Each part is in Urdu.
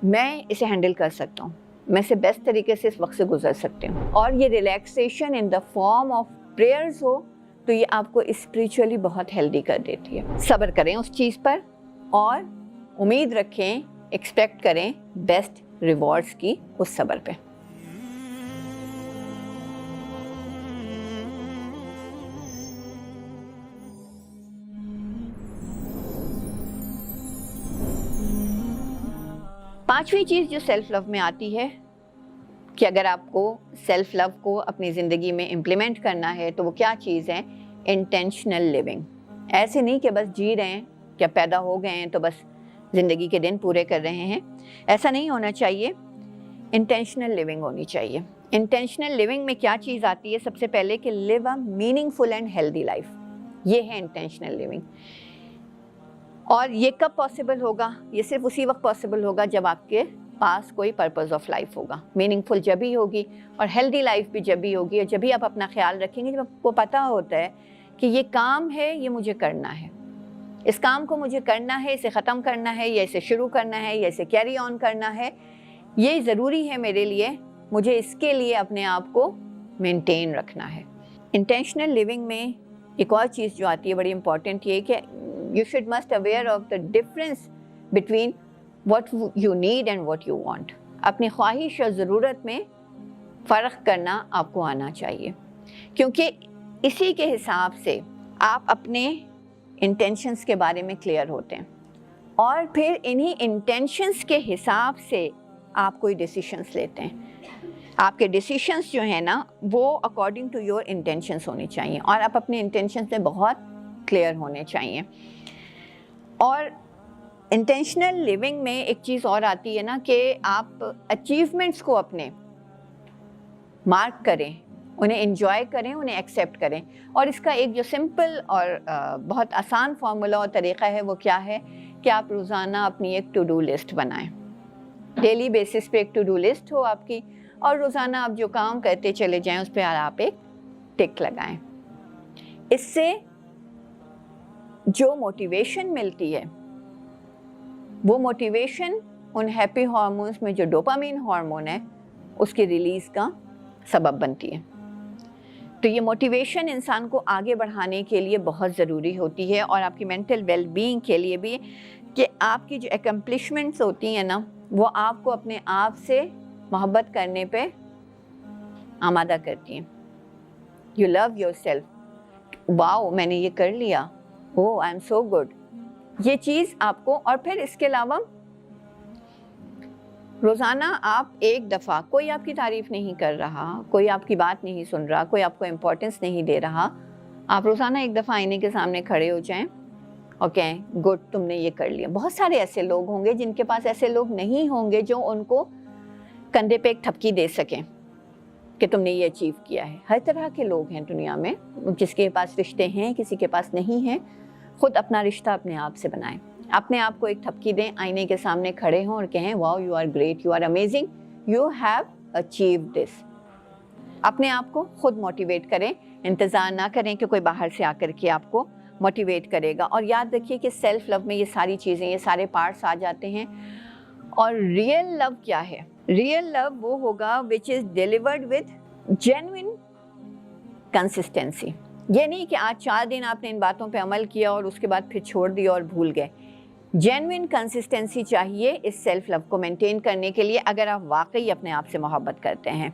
میں اسے ہینڈل کر سکتا ہوں, میں اسے بیسٹ طریقے سے اس وقت سے گزر سکتی ہوں. اور یہ relaxation in the form of prayers ہو تو یہ آپ کو اسپریچولی بہت ہیلدی کر دیتی ہے. صبر کریں اس چیز پر اور امید رکھیں, ایکسپیکٹ کریں بیسٹ ریوارڈز کی اس صبر پہ. پانچویں چیز جو سیلف لو میں آتی ہے کہ اگر آپ کو سیلف لو کو اپنی زندگی میں امپلیمنٹ کرنا ہے تو وہ کیا چیز ہے؟ Intentional living. ایسے نہیں کہ بس جی رہے ہیں, کیا پیدا ہو گئے ہیں تو بس زندگی کے دن پورے کر رہے ہیں, ایسا نہیں ہونا چاہیے. انٹینشنل لیونگ ہونی چاہیے. انٹینشنل لیونگ میں کیا چیز آتی ہے؟ سب سے پہلے کہ live a meaningful and healthy life, یہ ہے انٹینشنل لیونگ. اور یہ کب پاسبل ہوگا؟ یہ صرف اسی وقت پاسبل ہوگا جب آپ کے پاس کوئی پرپز آف لائف ہوگا. میننگ فل جب ہی ہوگی اور ہیلدی لائف بھی جب ہی ہوگی, اور جب ہی آپ اپنا خیال رکھیں گے جب آپ کو پتہ ہوتا ہے کہ یہ کام ہے, یہ مجھے کرنا ہے, اس کام کو مجھے کرنا ہے, اسے ختم کرنا ہے یا اسے شروع کرنا ہے یا اسے کیری آن کرنا ہے, یہ ضروری ہے میرے لیے, مجھے اس کے لیے اپنے آپ کو مینٹین رکھنا ہے. انٹینشنل لیونگ میں ایک اور چیز جو آتی ہے بڑی امپورٹنٹ, یہ کہ you should must aware of the difference between what you need and what you want. اپنی خواہش اور ضرورت میں فرق کرنا آپ کو آنا چاہیے, کیونکہ اسی کے حساب سے آپ اپنے انٹینشنس کے بارے میں کلیئر ہوتے ہیں, اور پھر انہی انٹینشنس کے حساب سے آپ کوئی ڈیسیشنس لیتے ہیں. آپ کے ڈیسیشنس جو ہیں نا وہ اکارڈنگ ٹو یور انٹینشنس ہونی چاہیے, اور آپ اپنے انٹینشنس میں بہت کلیئر ہونے چاہیے. اور انٹینشنل لیونگ میں ایک چیز اور آتی ہے نا کہ آپ اچیومنٹس کو اپنے مارک کریں, انہیں انجوائے کریں, انہیں ایکسیپٹ کریں. اور اس کا ایک جو سمپل اور بہت آسان فارمولا اور طریقہ ہے وہ کیا ہے کہ آپ روزانہ اپنی ایک ٹو ڈو لسٹ بنائیں. ڈیلی بیسس پہ ایک ٹو ڈو لسٹ ہو آپ کی, اور روزانہ آپ جو کام کرتے چلے جائیں اس پہ آپ ایک ٹک لگائیں. اس سے جو موٹیویشن ملتی ہے وہ موٹیویشن ان ہیپی ہارمونز میں جو ڈوپامین ہارمون ہے اس کی ریلیز کا سبب بنتی ہے. تو یہ موٹیویشن انسان کو آگے بڑھانے کے لیے بہت ضروری ہوتی ہے, اور آپ کی مینٹل ویل بینگ کے لیے بھی, کہ آپ کی جو اکمپلشمنٹس ہوتی ہیں نا وہ آپ کو اپنے آپ سے محبت کرنے پہ آمادہ کرتی ہیں. یو لو یور سیلف, واؤ میں نے یہ کر لیا, oh I am so good. یہ چیز آپ کو, اور پھر اس کے علاوہ روزانہ آپ ایک دفعہ, کوئی آپ کی تعریف نہیں کر رہا, کوئی آپ کی بات نہیں سن رہا, کوئی آپ کو امپورٹنس نہیں دے رہا, آپ روزانہ ایک دفعہ آئینے کے سامنے کھڑے ہو جائیں اور کہیں گڈ تم نے یہ کر لیا. بہت سارے ایسے لوگ ہوں گے جن کے پاس ایسے لوگ نہیں ہوں گے جو ان کو کندھے پہ ایک تھپکی دے سکیں کہ تم نے یہ اچیو کیا ہے. ہر طرح کے لوگ ہیں دنیا میں, کسی کے پاس رشتے ہیں, کسی کے پاس نہیں ہیں. خود اپنا رشتہ اپنے آپ سے بنائیں, اپنے آپ کو ایک تھپکی دیں, آئینے کے سامنے کھڑے ہوں اور کہیں wow you are great, you are amazing, you have achieved this. اپنے آپ کو خود موٹیویٹ کریں, انتظار نہ کریں کہ کوئی باہر سے آ کر کے آپ کو موٹیویٹ کرے گا. اور یاد رکھیے کہ سیلف لو میں یہ ساری چیزیں, یہ سارے پارٹس آ جاتے ہیں. اور ریئل لو کیا ہے؟ ریئل لو وہ ہوگا which is delivered with genuine consistency. یہ نہیں کہ آج 4 دن آپ نے ان باتوں پہ عمل کیا اور اس کے بعد پھر چھوڑ دیا اور بھول گئے. جینوئن کنسسٹنسی چاہیے اس سیلف لو کو مینٹین کرنے کے لیے, اگر آپ واقعی اپنے آپ سے محبت کرتے ہیں.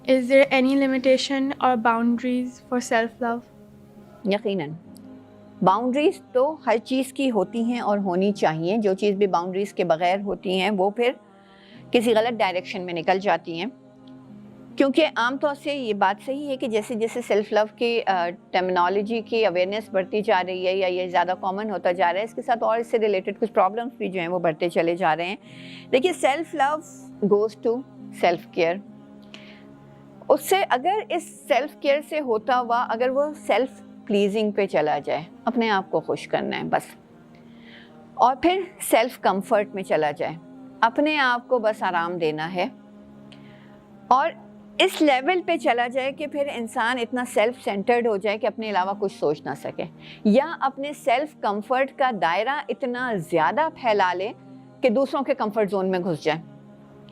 Is there any limitation or boundaries for self-love? یقیناً باؤنڈریز تو ہر چیز کی ہوتی ہیں اور ہونی چاہیے. جو چیز بھی باؤنڈریز کے بغیر ہوتی ہیں وہ پھر کسی غلط ڈائریکشن میں نکل جاتی ہیں. کیونکہ عام طور سے یہ بات صحیح ہے کہ جیسے جیسے سیلف لو کی ٹرمینالوجی کی اویئرنیس بڑھتی جا رہی ہے یا یہ زیادہ کامن ہوتا جا رہا ہے, اس کے ساتھ اور اس سے ریلیٹڈ کچھ پرابلمس بھی جو ہیں وہ بڑھتے چلے جا رہے ہیں. دیکھیے self love goes to self care. اس سے اگر اس سیلف کیئر سے ہوتا ہوا اگر وہ سیلف پلیزنگ پہ چلا جائے, اپنے آپ کو خوش کرنا ہے بس, اور پھر سیلف کمفرٹ میں چلا جائے, اپنے آپ کو بس آرام دینا ہے, اور اس لیول پہ چلا جائے کہ پھر انسان اتنا سیلف سینٹرڈ ہو جائے کہ اپنے علاوہ کچھ سوچ نہ سکے, یا اپنے سیلف کمفرٹ کا دائرہ اتنا زیادہ پھیلا لے کہ دوسروں کے کمفرٹ زون میں گھس جائیں.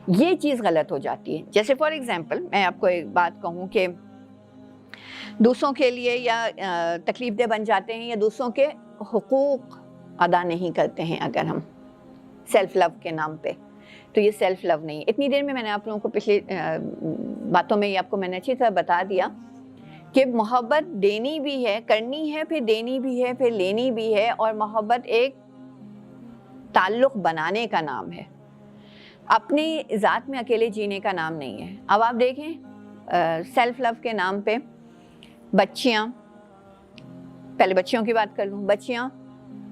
یہ چیز غلط ہو جاتی ہے. جیسے فار ایگزامپل میں آپ کو ایک بات کہوں کہ دوسروں کے لیے یا تکلیف دہ بن جاتے ہیں یا دوسروں کے حقوق ادا نہیں کرتے ہیں اگر ہم سیلف لو کے نام پہ, تو یہ سیلف لو نہیں ہے. اتنی دیر میں نے آپ لوگوں کو پچھلی باتوں میں یہ آپ کو میں نے اچھی طرح بتا دیا کہ محبت دینی بھی ہے, کرنی ہے, پھر دینی بھی ہے, پھر لینی بھی ہے, اور محبت ایک تعلق بنانے کا نام ہے, اپنی ذات میں اکیلے جینے کا نام نہیں ہے. اب آپ دیکھیں سیلف لو کے نام پہ بچیاں, پہلے بچیوں کی بات کر لوں, بچیاں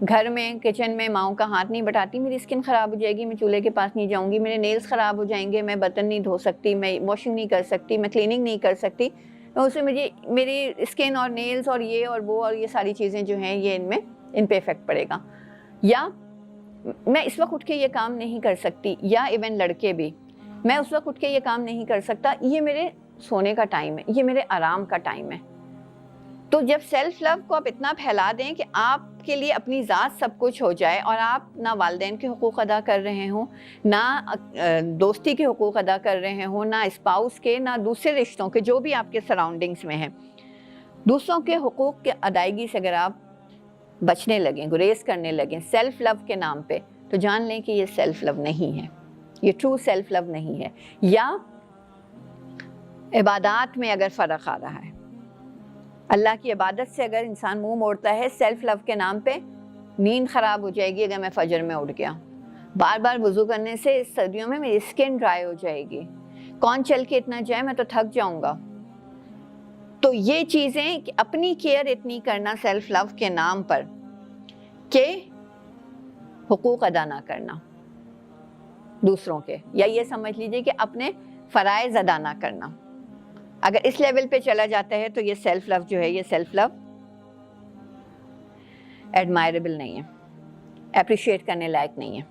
گھر میں کچن میں ماؤں کا ہاتھ نہیں بٹاتی, میری اسکن خراب ہو جائے گی, میں چولہے کے پاس نہیں جاؤں گی, میرے نیلز خراب ہو جائیں گے, میں برتن نہیں دھو سکتی, میں واشنگ نہیں کر سکتی, میں کلیننگ نہیں کر سکتی, اس میں مجھے میری اسکن اور نیلز اور یہ اور وہ اور یہ ساری چیزیں جو ہیں یہ ان پہ افیکٹ پڑے گا. یا میں اس وقت اٹھ کے یہ کام نہیں کر سکتی, یا ایون لڑکے بھی, میں اس وقت اٹھ کے یہ کام نہیں کر سکتا, یہ میرے سونے کا ٹائم ہے, یہ میرے آرام کا ٹائم ہے. تو جب سیلف لو کو آپ اتنا پھیلا دیں کہ آپ کے لیے اپنی ذات سب کچھ ہو جائے, اور آپ نہ والدین کے حقوق ادا کر رہے ہوں, نہ دوستی کے حقوق ادا کر رہے ہوں, نہ اسپاؤس کے, نہ دوسرے رشتوں کے جو بھی آپ کے سراؤنڈنگز میں ہیں, دوسروں کے حقوق کے ادائیگی سے اگر آپ بچنے لگیں, گریز کرنے لگیں سیلف لو کے نام پہ, تو جان لیں کہ یہ سیلف لو نہیں ہے, یہ ٹرو سیلف لو نہیں ہے. یا عبادات میں اگر فرق آ رہا ہے, اللہ کی عبادت سے اگر انسان منہ موڑتا ہے سیلف لو کے نام پہ, نیند خراب ہو جائے گی اگر میں فجر میں اٹھ گیا, بار بار وضو کرنے سے سردیوں میں میری اسکن ڈرائی ہو جائے گی, کون چل کے اتنا جائے, میں تو تھک جاؤں گا. تو یہ چیزیں اپنی کیئر اتنی کرنا سیلف لو کے نام پر کہ حقوق ادا نہ کرنا دوسروں کے, یا یہ سمجھ لیجئے کہ اپنے فرائض ادا نہ کرنا, اگر اس لیول پہ چلا جاتا ہے تو یہ سیلف لو جو ہے, یہ سیلف لو ایڈمائربل نہیں ہے, اپریشیٹ کرنے لائق نہیں ہے.